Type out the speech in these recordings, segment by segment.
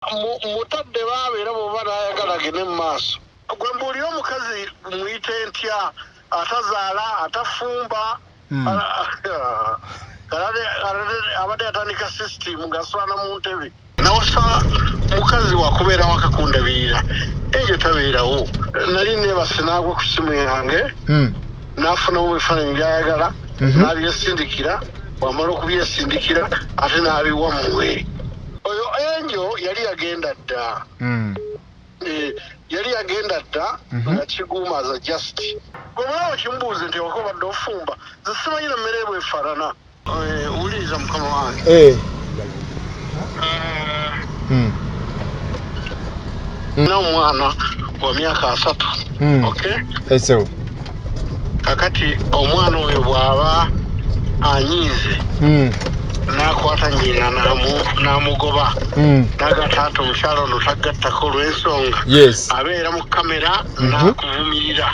mutadde babeera bwoba naayagala agende mu maaso. Gwe mbuulira omukazi muyite ntya atazaala atafumba abadde atandika sisitimu gaswana mu ntebe nawasa mukazi wakubeera wakakundabirira ejo tabeerawo. Nali neebase naagwa ku simu yange n'afunamu ebifaananyi byayagala n'abyesindikira wamala okubyesindikira ate n'abiwa muwe. Oyo enjo yali yagenda dda yali yagenda dda nga kiguuma aza just gwenawe kimubuuze nti wako badde ofumba nze simanyi na mmere bwefaanana. Wuliriza mukama wange nina omwana wa myaka 3 okay kakati omwana oyo bw'aba anyiize n'akwata nnyina n'amugoba n'agataata omukyala ono tagattako olw'ensonga abeera mu kamera n'akuvumirira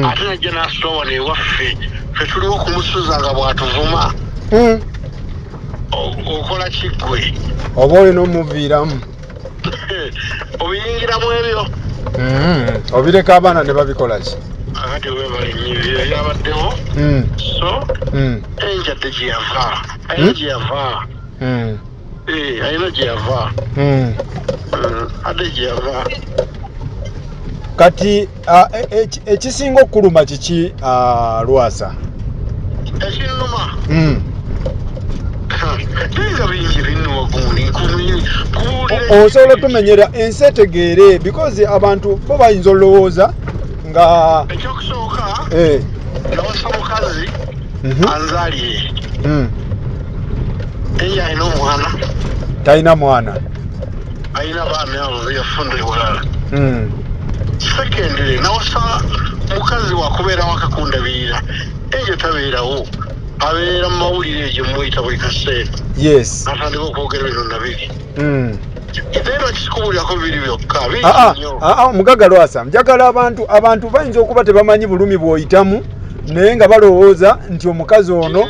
ate najja n'asitowa newaffe ffe tuliwo okumusuza nga bw'atuvuma okola kiggwe oba olina omuviiramu obiyingiramu ebyo obireka abaana ne babikola ki akati webalinnyibyo byabaddewo so enjadde gye yava alina gye yava alina gye yava adde gye yava. Kati ekisinga okuluma kiki Lwasa? Ekinuma biga bingi binnuma osobola otumenyera ensi etegeere because abantu bo bayinza olowooza nga ekyokusooka nawasa mukazi anzaalire eye alina omwana talina mwana alina baana abo yafunda ewalala. Secondly nawasa mukazi wakubeera wakakundabirira ejo tabeerawo abeera mu mawulire egyo muyita buli kaseera atandika okwogera bino nabiri era kisikubuulirako bibiri byokka mugaga Lwasa njagala abantu bayinza okuba tebamanyi bulumi bw'oyitamu naye nga balowooza nti omukazi ono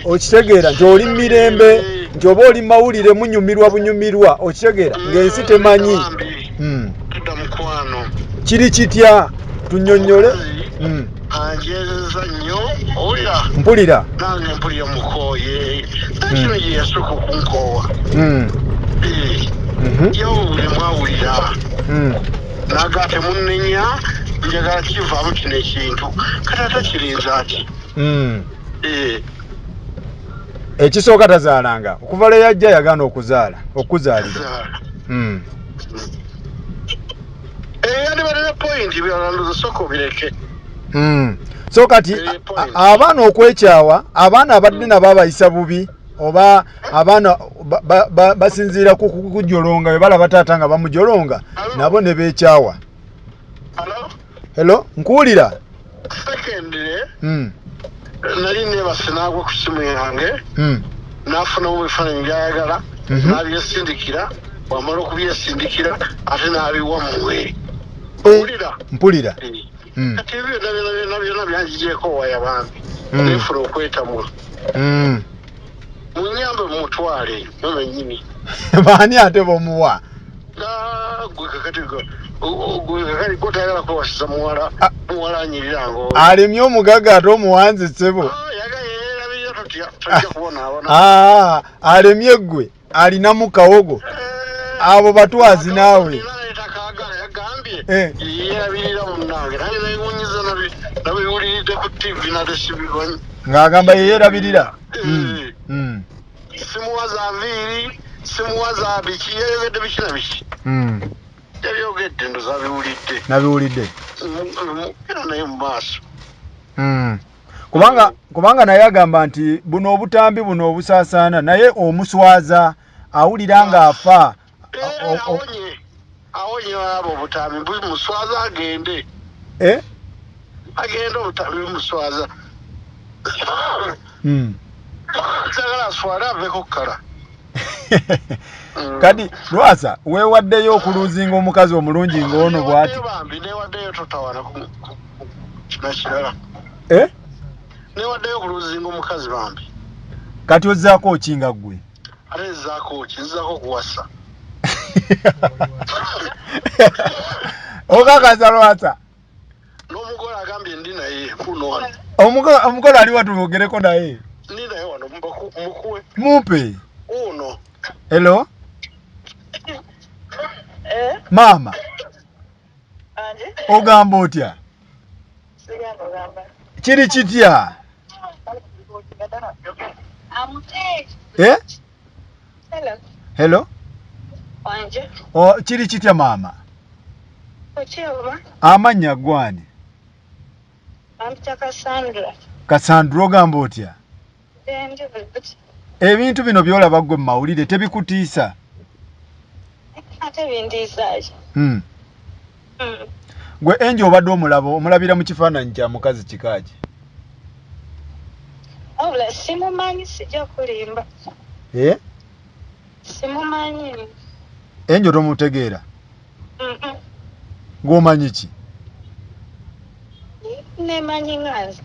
okitegeera nti oli mirembe nti oba oli mawulire munyumirwa bunyumirwa okitegeera ng'ensi temanyi kiri kitya tunnyonnyole. Anjeza nnyo owulira mpulira nange mpulira mukooye nakino gye yasooka okunkoowa yawubule mwawulira naga temunnenya njagala kivaamu kino ekintu kati ate kirinza ati ekisooka tazaalanga okuva lwe yajja yagaana okuzaalira yandibalina pointi byalanduza sooka obireke. So kati abaana okwekyawa abaana abadde nabo abayisa bubi oba abaana basinziira ku kujolonga bwe balaba taata nga bamujolonga nabo ne beekyawa. Hello nkuwulira. Secondly nali neebase naagwa ku simu yange n'afunamu ebifaananyi byayagala n'abyesindikira wamala okubyesindikira ate n'abiwa muwe. Mpulira kati ebyo byonna byanjijeeko waya bambi neefuna okwetamula munyambe mumutwale nomenyini baani ate bomuwa gwe kakati gotayagala kwewasiza muwala anyirira ngo alemye omugaga ate omuwanzi ssebo alemye ggwe alinamu kawogo abo batwazi naawe yerabirira munange nange nayiwunyiza nabiwuliridde ku TV natesibigonyi ng'agamba yeyerabirira simuwaza nviiri simuwaza biki yayogedde biki na biki yabyogedde ndoza nabiwulidde era naye mu maaso kubanga naye agamba nti buno obutambi buno obusaasaana naye omuswaza awulira ng'afa awonye abo obutambi muswaza agende obutambi bumuswaza sagala aswale aveko kukala. Kati Lwasa weewaddeyo okuluuzinga omukazi omulungi ng'ono bw'ati newaddeyo totawana kinakirala newaddeyo okuluuzinga omukazi bambi kati ozzaako okinga ggwe ate nzaako okuwasa Okakaza Lwasa. N'omugole agambye ndi naye kuno wano. Omugole ali watulogereko naye. Ndi naye wano mukuwe. Mumpe. Uno. Hello? Mama. Anje? Ogamba otya? Sigamba ogamba. Kiri kitya? Eh? Hello. Hello? Anje? Kiri kitya mama? Ochioma? Amanya gwani? Ampita Cassandra. Cassandra ogamba otya? Ndi buti. Ebintu bino byolaba gwe mawulire tebikutiisa. Ate bindiisaaje. Gwe enje obadde omulabira mu kifaananyi kya mukazi kikaaki? Wabula simumanyi sijja kulimba. Simumanyi. Enje tomutegeera? Gw'omanyi ki? Nemanyi nganze.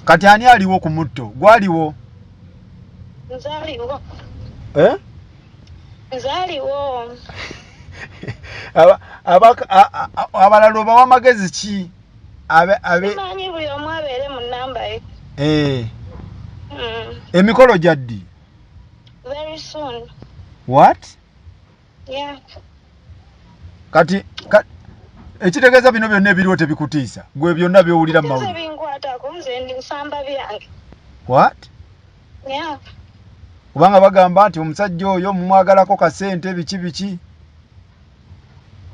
Kati ani aliwo ku mutto? Gwaliwo? Nzaaliwo. Nzaaliwo. Abalala obawa amagezi ki? Simanyi buli omu abeere mu nnamba ye. Emikolo gyaddi? Very soon. What? Yeah. Kati ekitegeeza bino byonna ebiriwo tebikutiisa? Gwe byonna byowulira mu mawulire? Binkwatako nze ndi nsamba byange. What? Yeah. Kubanga bagamba nti omusajja oyo mumwagalako kasente biki?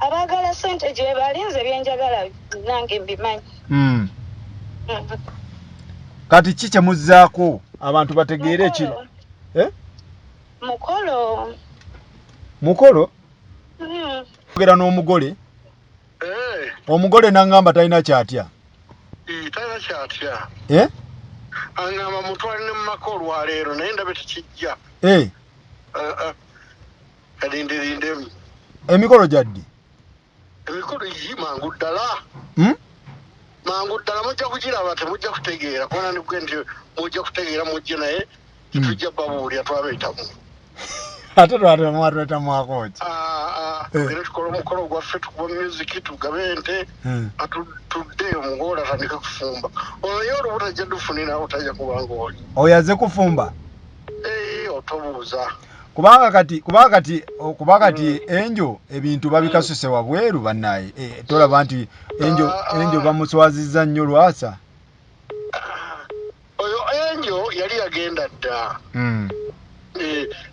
Abaagala ssente gye balinze byenjagala nange mbimanyi. Kati ki kye muzzaako abantu bategeere ekiro? Mukolo? Ogera n'omugole? Omugole n'angamba talina kyatya? Talina kyatya. Angamba mutwale ne mu maka olwaleero naye ndabe tekijja. Kalindirindemu. Emikolo gyaddi? Emikolo iyi mangu ddala. Mangu ddala mujja kugiraba temujja kutegeera. Kubona nibwe nti mujja kutegeera mujje naye tujja babuulira twabeetamu. Ate twatwetamu ki? Tugere tukola omukolo gwaffe tukuba music tugabe ente tudde omugole atandika kufumba. Oyo olubuto ajja dufunirawo tajja kubanga oli. Oyaze kufumba? Otobuuza. Kubanga kati enjo ebintu babikasuse wabweru bannaye. Tolaba nti enjo bamuswazizza nnyo Lwasa. Oyo enjo yali yagenda dda.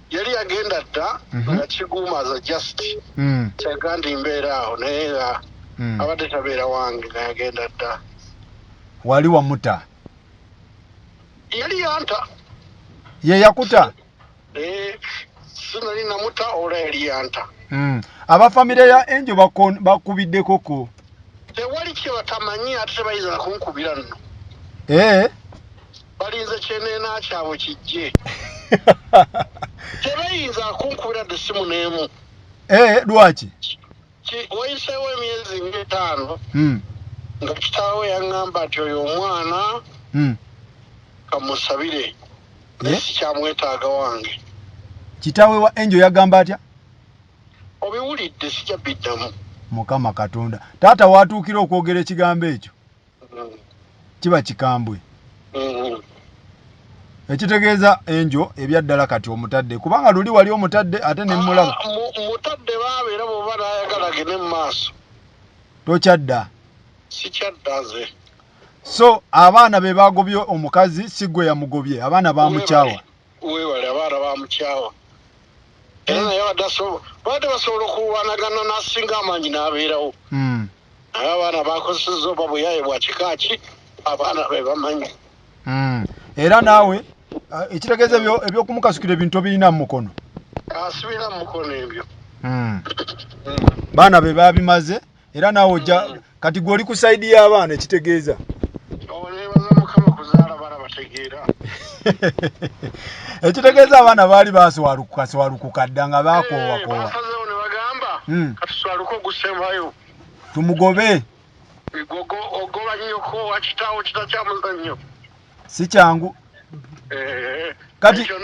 Yali yagenda dda nga kiguuma za just kyaga ndi mbeera awo naye nga abadde tabeera wange nga yagenda dda. Wali wamuta? Yali yanta. Ye yakuta? Sinali namuta ola yali yanta. Abafamire ya enjo bakubidde koko? Tewali kye batamanyi ate tebayinza na kunkubira nno. Balinze kyeneena kyabwe kijje. Tebayinza kunkubira dde simu n'emu. Lwaki? Wayiseewo emyezi ng'etaano nga kitaawe yaŋŋamba nti oyo omwana kamusabire naye sikyamwetaaga wange. Kitaawe wa enjo yagamba atya? Obiwulidde sijja biddamu. Mukama Katonda. Taata watuukira okwogera ekigambo ekyo? Kiba kikambwe. Ekitegeeza enjo ebyaddala kati omutadde kubanga luli wali omutadde ate ne mulaba. Mutadde baabeera bw'oba naayagala agende mu maaso. Tokyadda? Sikyadda nze. So abaana be bagobye omukazi si gwe yamugobye, abaana bamukyawa. Weewale abaana bamukyawa. Era naye badde basobola okuwanagana n'asinga amaanyi n'abeerawo. Naye abaana bakozesezza oba buyaye bwa kika ki abaana be bamanyi. Era naawe ekitegeeza ebyokumukasukira ebintu birina mu mukono? Asibira mu mukono ebyo. Baana be babimaze era naawe ojja kati gwe oli ku sayidi y'abaana ekitegeeza. Oleebaza Mukama kuzaala baana bategeera. Ekitegeeza abaana baali baswalukuka dda nga baakoowaakoowa. Basazeewo ne bagamba katuswaluke ogusembayo. Tumugobe. Ogoba nnyoko wa kitaawo kitakyamuzannyo. Si kyangu. Kati ekyo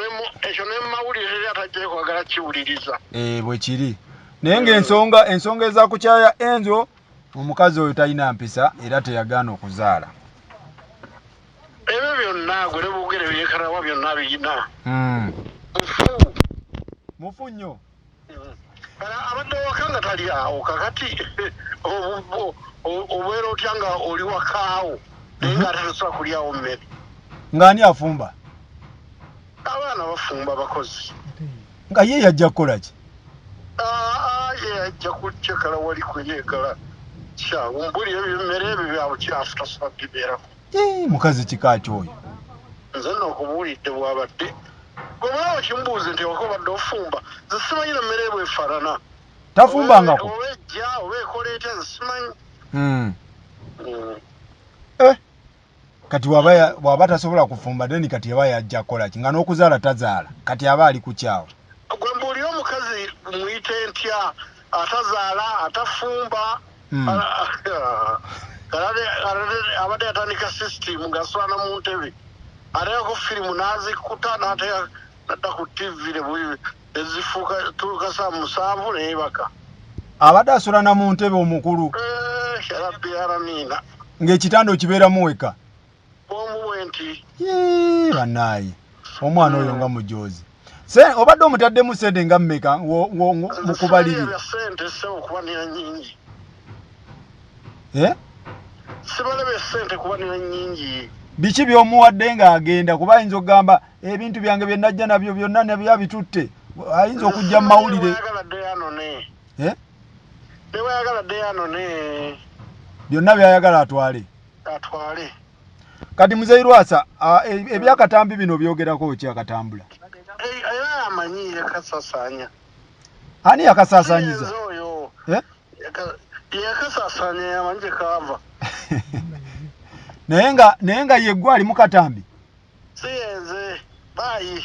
ne mawulire atajja kwagala kiwuliriza. Bwe kiri. naye ensonga eza kukyaya enzo omukazi oyo talina mpisa era teyagaana okuzaala. Ebyo byonna gwe bugere byekarawa byonna biyina. Mufu nnyo. Abadde waka nga tali awo kakati obeera otya nga oli wakaawo naye nga ate tosobola kulyawo mmere. Ng'ani afumba? Abaana bafumba bakozi. Nga ye yajja kukola ki? Ye yajja kucekala wali kweyeekala. Mbuli ebimere ebyo bya bukyafu tasobola kubibeerako. Mukazi kika kyoyo. Nze nno okubuulidde bw'abadde. Gwe kimbuuze nti wako badde ofumba. Nze simanyi na mmere bwefaanana. Tafumbangako? Oba ejja oba ekola etya nze simanyi. Kati waba tasobola kufumba deni kati yaba yajja kukola ki? Nga n'okuzaala tazaala kati aba ali ku kyawo. Gwe mbuulira omukazi muyite ntya atazaala atafumba. Abadde yatandika sisitimu ng'aswana mu ntebe. Ateekako firimu n'azikuta n'adda ku TV ezifuuka tuuka saa 7 neebaka. Abadde asulana mu ntebe omukulu. Yarabbi alamiina. Ng'ekitanda okibeeramu weka. Bwomu bwenti. Bannaayi. Omwana oyo nga mujoozi. Obadde omutaddemu sente nga mmeka mu kubalirira? Sente sebo kuba nina nnyingi. Sibalebe sente kuba nina nnyingi. Biki by'omuwadde ng'agenda kuba ayinza okugamba ebintu byange bye najja nabyo byonna nabyo bitutte. Ayinza okujja mu mawulire. Byonna byayagala atwale. Kati muzeyi Lwasa ebyakatambi bino byogerako ki akatambula? Era amanyi yakasasaanya. Ani yakasaasaanyiza? Yakasasaanya yamanyi gye kaava. naye nga ye gwe ali mu katambi? Si yenze baayi.